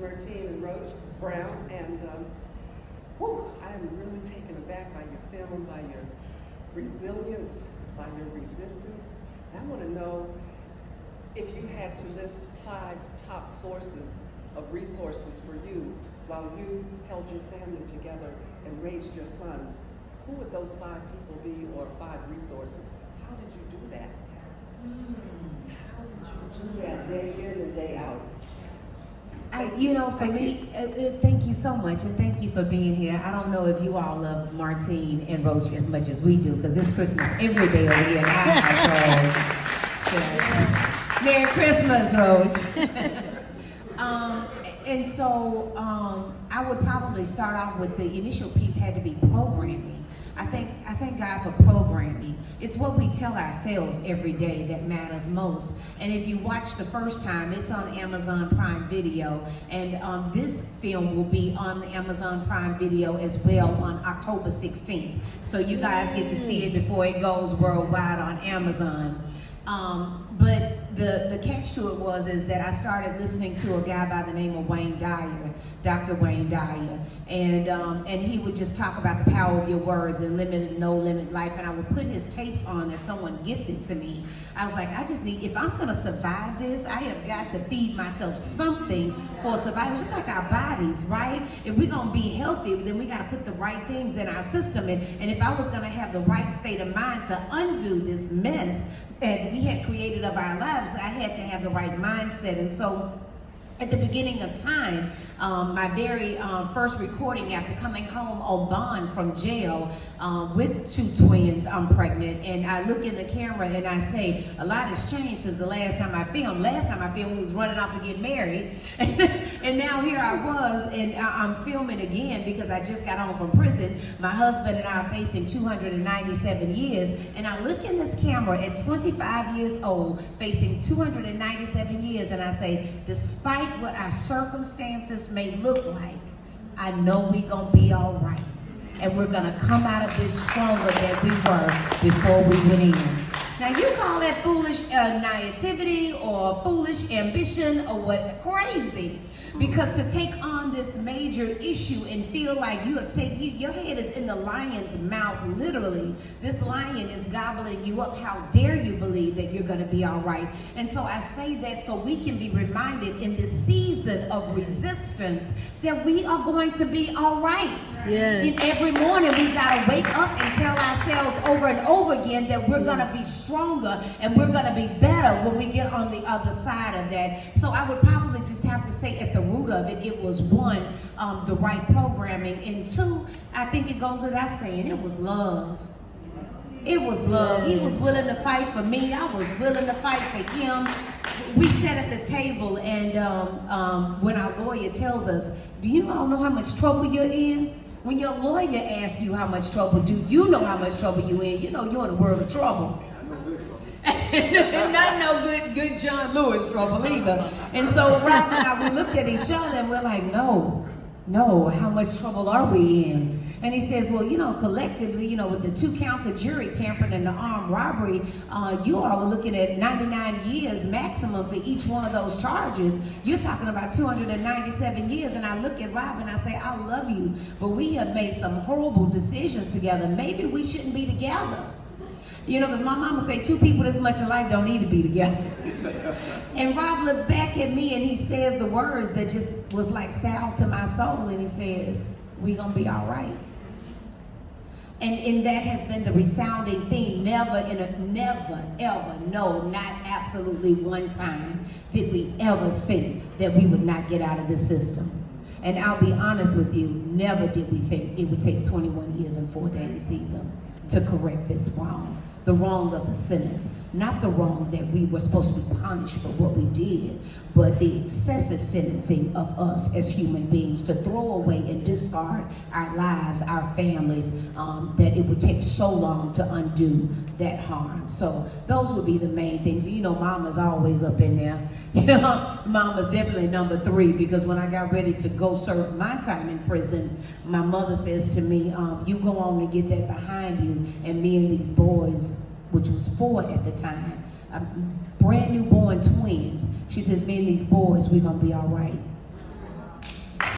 Martine and Roach Brown, and I am really taken aback by your film, by your resilience, by your resistance. And I want to know if you had to list 5 top sources of resources for you while you held your family together and raised your sons. Who would those 5 people be, or 5 resources? How did you do that? How did you do that day in and day out? For me, thank you so much, and thank you for being here. I don't know if you all love Martine and Roach as much as we do, because it's Christmas every day over here in our household. Merry Christmas, Roach. I would probably start off with the initial piece had to be programming. I thank God for programming. It's what we tell ourselves every day that matters most. And if you watch the first time, it's on Amazon Prime Video, and this film will be on Amazon Prime Video as well on October 16th. So you guys get to see it before it goes worldwide on Amazon. But the catch to it is that I started listening to a guy by the name of Wayne Dyer, Dr. Wayne Dyer, and he would just talk about the power of your words and limited, no limit life. And I would put his tapes on that someone gifted to me. I was like, if I'm gonna survive this, I have got to feed myself something for survival. It's just like our bodies, right? If we're gonna be healthy, then we gotta put the right things in our system. And if I was gonna have the right state of mind to undo this mess that we had created of our lives, I had to have the right mindset. And so at the beginning of time, my very first recording after coming home on bond from jail with 2 twins, I'm pregnant, and I look in the camera and I say, a lot has changed since the last time I filmed. Last time I filmed, we was running off to get married, and now here I was, and I'm filming again because I just got home from prison. My husband and I are facing 297 years, and I look in this camera at 25 years old, facing 297 years, and I say, despite what our circumstances may look like, I know we're gonna be all right, and we're gonna come out of this stronger than we were before we went in. Now you call that foolish naivety or foolish ambition or what? Crazy. Because to take on this major issue and feel like you have taken, your head is in the lion's mouth, literally. This lion is gobbling you up. How dare you believe that you're going to be all right? And so I say that so we can be reminded in this season of resistance that we are going to be all right. Yes. And every morning we got to wake up and tell ourselves over and over again that we're going to be stronger and we're going to be better when we get on the other side of that. So I would probably just have to say at the root of it was 1, the right programming, and 2, I think it goes without saying, it was love. It was love. He was willing to fight for me. I was willing to fight for him. We sat at the table, and when our lawyer tells us, do you all know how much trouble you're in? When your lawyer asks you how much trouble, do you know how much trouble you're in? You know you're in a world of trouble. Not no good John Lewis trouble either. And so right now we looked at each other and we're like, no, how much trouble are we in? And he says, well, collectively, with the 2 counts of jury tampering and the armed robbery, you all are looking at 99 years maximum for each one of those charges. You're talking about 297 years. And I look at Rob and I say, I love you, but we have made some horrible decisions together. Maybe we shouldn't be together. Because my mama say 2 people this much alike don't need to be together. And Rob looks back at me and he says the words that just was like salve to my soul, and he says, we gonna be all right. And that has been the resounding theme. Never, ever, no, not absolutely one time did we ever think that we would not get out of this system. And I'll be honest with you, never did we think it would take 21 years and 4 days either to correct this wrong. The wrong of the sentence, not the wrong that we were supposed to be punished for what we did, but the excessive sentencing of us as human beings to throw away and discard our lives, our families, that it would take so long to undo that harm. So those would be the main things. Mama's always up in there. Mama's definitely number 3, because when I got ready to go serve my time in prison, my mother says to me, you go on and get that behind you, and me and these boys, which was 4 at the time, brand new born twins. She says, me and these boys, we're gonna be all right.